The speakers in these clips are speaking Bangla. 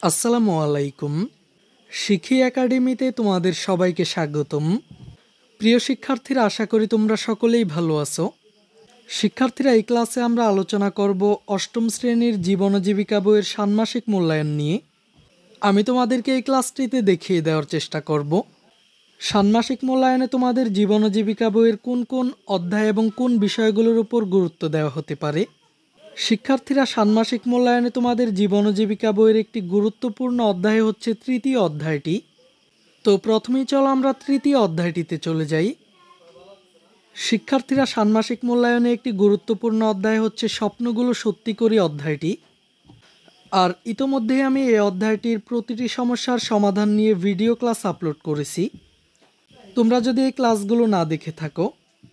আসসালামু আলাইকুম। শিখি একাডেমিতে তোমাদের সবাইকে স্বাগতম। প্রিয় শিক্ষার্থীরা, আশা করি তোমরা সকলেই ভালো আছো। শিক্ষার্থীরা, এই ক্লাসে আমরা আলোচনা করব অষ্টম শ্রেণীর জীবন ও জীবিকা বইয়ের ষান্মাসিক মূল্যায়ন নিয়ে। আমি তোমাদেরকে এই ক্লাসটিতে দেখিয়ে দেওয়ার চেষ্টা করব ষান্মাসিক মূল্যায়নে তোমাদের জীবন ও জীবিকা বইয়ের কোন কোন অধ্যায় এবং কোন বিষয়গুলোর উপর গুরুত্ব দেওয়া হতে পারে। শিক্ষার্থীরা, ষান্মাসিক মূল্যায়নে তোমাদের জীবন ও জীবিকা বইয়ের একটি গুরুত্বপূর্ণ অধ্যায় হচ্ছে তৃতীয় অধ্যায়টি। তো প্রথমেই চলো আমরা তৃতীয় অধ্যায়টিতে চলে যাই। শিক্ষার্থীরা, ষান্মাসিক মূল্যায়নে একটি গুরুত্বপূর্ণ অধ্যায় হচ্ছে স্বপ্নগুলো সত্যি করি অধ্যায়টি। আর ইতোমধ্যেই আমি এই অধ্যায়টির প্রতিটি সমস্যার সমাধান নিয়ে ভিডিও ক্লাস আপলোড করেছি। তোমরা যদি এই ক্লাসগুলো না দেখে থাকো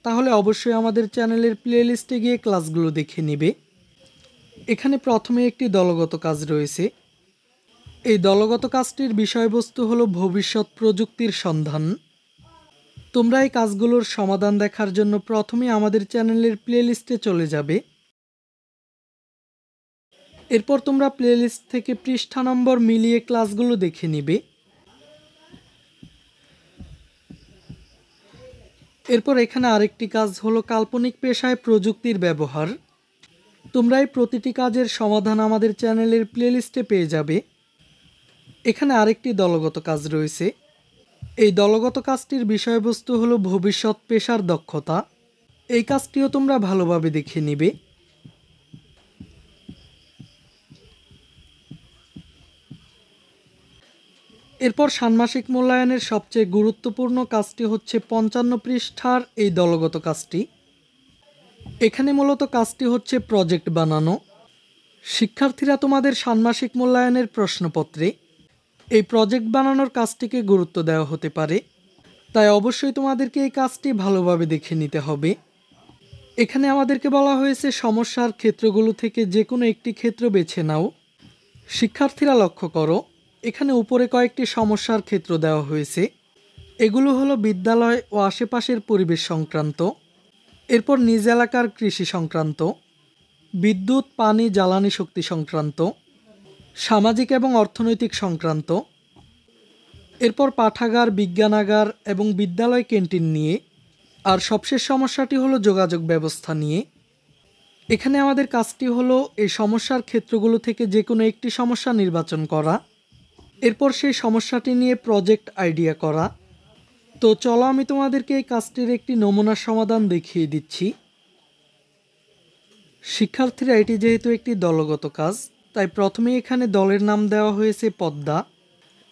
তাহলে অবশ্যই আমাদের চ্যানেলের প্লেলিস্টে গিয়ে ক্লাসগুলো দেখে নিবে। এখানে প্রথমে একটি দলগত কাজ রয়েছে। এই দলগত কাজটির বিষয়বস্তু হলো ভবিষ্যৎ প্রযুক্তির সন্ধান। তোমরা এই কাজগুলোর সমাধান দেখার জন্য প্রথমে আমাদের চ্যানেলের প্লেলিস্টে চলে যাবে। এরপর তোমরা প্লেলিস্ট থেকে পৃষ্ঠা নম্বর মিলিয়ে ক্লাসগুলো দেখে নিবে। এরপর এখানে আরেকটি কাজ হলো কাল্পনিক পেশায় প্রযুক্তির ব্যবহার। তোমরা এই প্রতিটি কাজের সমাধান আমাদের চ্যানেলের প্লেলিস্টে পেয়ে যাবে। এখানে আরেকটি দলগত কাজ রয়েছে। এই দলগত কাজটির বিষয়বস্তু হলো ভবিষ্যৎ পেশার দক্ষতা। এই কাজটিও তোমরা ভালোভাবে দেখে নিবে। এরপর ষান্মাসিক মূল্যায়নের সবচেয়ে গুরুত্বপূর্ণ কাজটি হচ্ছে 55 পৃষ্ঠার এই দলগত কাজটি। এখানে মূলত কাজটি হচ্ছে প্রজেক্ট বানানো। শিক্ষার্থীরা, তোমাদের ষান্মাসিক মূল্যায়নের প্রশ্নপত্রে এই প্রজেক্ট বানানোর কাজটিকে গুরুত্ব দেওয়া হতে পারে, তাই অবশ্যই তোমাদেরকে এই কাজটি ভালোভাবে দেখে নিতে হবে। এখানে আমাদেরকে বলা হয়েছে সমস্যার ক্ষেত্রগুলো থেকে যে কোনো একটি ক্ষেত্র বেছে নাও। শিক্ষার্থীরা, লক্ষ্য করো, এখানে উপরে কয়েকটি সমস্যার ক্ষেত্র দেওয়া হয়েছে। এগুলো হলো বিদ্যালয় ও আশেপাশের পরিবেশ সংক্রান্ত, এরপর নিজ এলাকার কৃষি সংক্রান্ত, বিদ্যুৎ পানি জ্বালানি শক্তি সংক্রান্ত, সামাজিক এবং অর্থনৈতিক সংক্রান্ত, এরপর পাঠাগার বিজ্ঞানাগার এবং বিদ্যালয় ক্যান্টিন নিয়ে, আর সবশেষ সমস্যাটি হলো যোগাযোগ ব্যবস্থা নিয়ে। এখানে আমাদের কাজটি হলো এই সমস্যার ক্ষেত্রগুলো থেকে যে কোনো একটি সমস্যা নির্বাচন করা, এরপর সেই সমস্যাটি নিয়ে প্রজেক্ট আইডিয়া করা। তো চলো আমি তোমাদেরকে এই কাজটির একটি নমুনা সমাধান দেখিয়ে দিচ্ছি। শিক্ষার্থীরা, এটি যেহেতু একটি দলগত কাজ, তাই প্রথমে এখানে দলের নাম দেওয়া হয়েছে পদ্মা,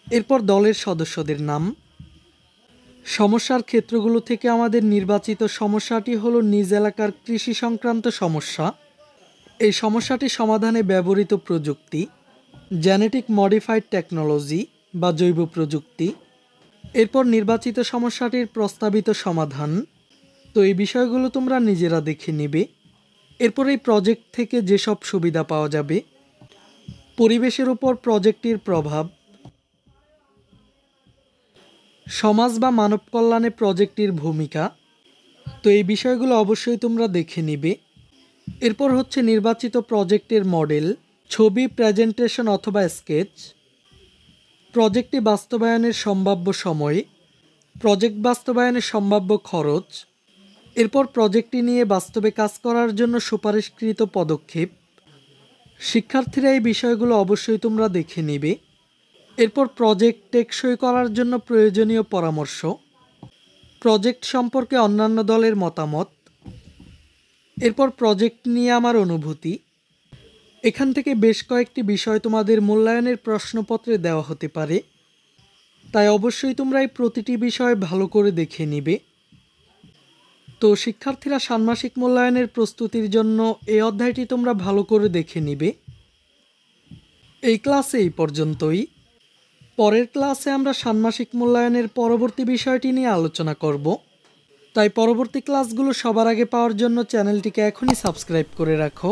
এরপর দলের সদস্যদের নাম। সমস্যার ক্ষেত্রগুলো থেকে আমাদের নির্বাচিত সমস্যাটি হলো নিজ এলাকার কৃষি সংক্রান্ত সমস্যা। এই সমস্যাটি সমাধানে ব্যবহৃত প্রযুক্তি জেনেটিক মডিফাইড টেকনোলজি বা জৈব প্রযুক্তি। এরপর নির্বাচিত সমস্যাটির প্রস্তাবিত সমাধান। তো এই বিষয়গুলো তোমরা নিজেরা দেখে নিবে। এরপর এই প্রজেক্ট থেকে যেসব সুবিধা পাওয়া যাবে, পরিবেশের উপর প্রজেক্টটির প্রভাব, সমাজ বা মানব কল্যাণে প্রজেক্টটির ভূমিকা। তো এই বিষয়গুলো অবশ্যই তোমরা দেখে নিবে। এরপর হচ্ছে নির্বাচিত প্রজেক্টের মডেল, ছবি, প্রেজেন্টেশন অথবা স্কেচ, প্রজেক্টটি বাস্তবায়নের সম্ভাব্য সময়, প্রজেক্ট বাস্তবায়নের সম্ভাব্য খরচ, এরপর প্রজেক্টটি নিয়ে বাস্তবে কাজ করার জন্য সুপারিশকৃত পদক্ষেপ। শিক্ষার্থীরা, এই বিষয়গুলো অবশ্যই তোমরা দেখে নিবে। এরপর প্রজেক্ট টেকসই করার জন্য প্রয়োজনীয় পরামর্শ, প্রজেক্ট সম্পর্কে অন্যান্য দলের মতামত, এরপর প্রজেক্ট নিয়ে আমার অনুভূতি। এখান থেকে বেশ কয়েকটি বিষয় তোমাদের মূল্যায়নের প্রশ্নপত্রে দেওয়া হতে পারে, তাই অবশ্যই তোমরা এই প্রতিটি বিষয় ভালো করে দেখে নিবে। তো শিক্ষার্থীরা, ষান্মাসিক মূল্যায়নের প্রস্তুতির জন্য এই অধ্যায়টি তোমরা ভালো করে দেখে নিবে। এই ক্লাসে এই পর্যন্তই। পরের ক্লাসে আমরা ষান্মাসিক মূল্যায়নের পরবর্তী বিষয়টি নিয়ে আলোচনা করব, তাই পরবর্তী ক্লাসগুলো সবার আগে পাওয়ার জন্য চ্যানেলটিকে এখনই সাবস্ক্রাইব করে রাখো।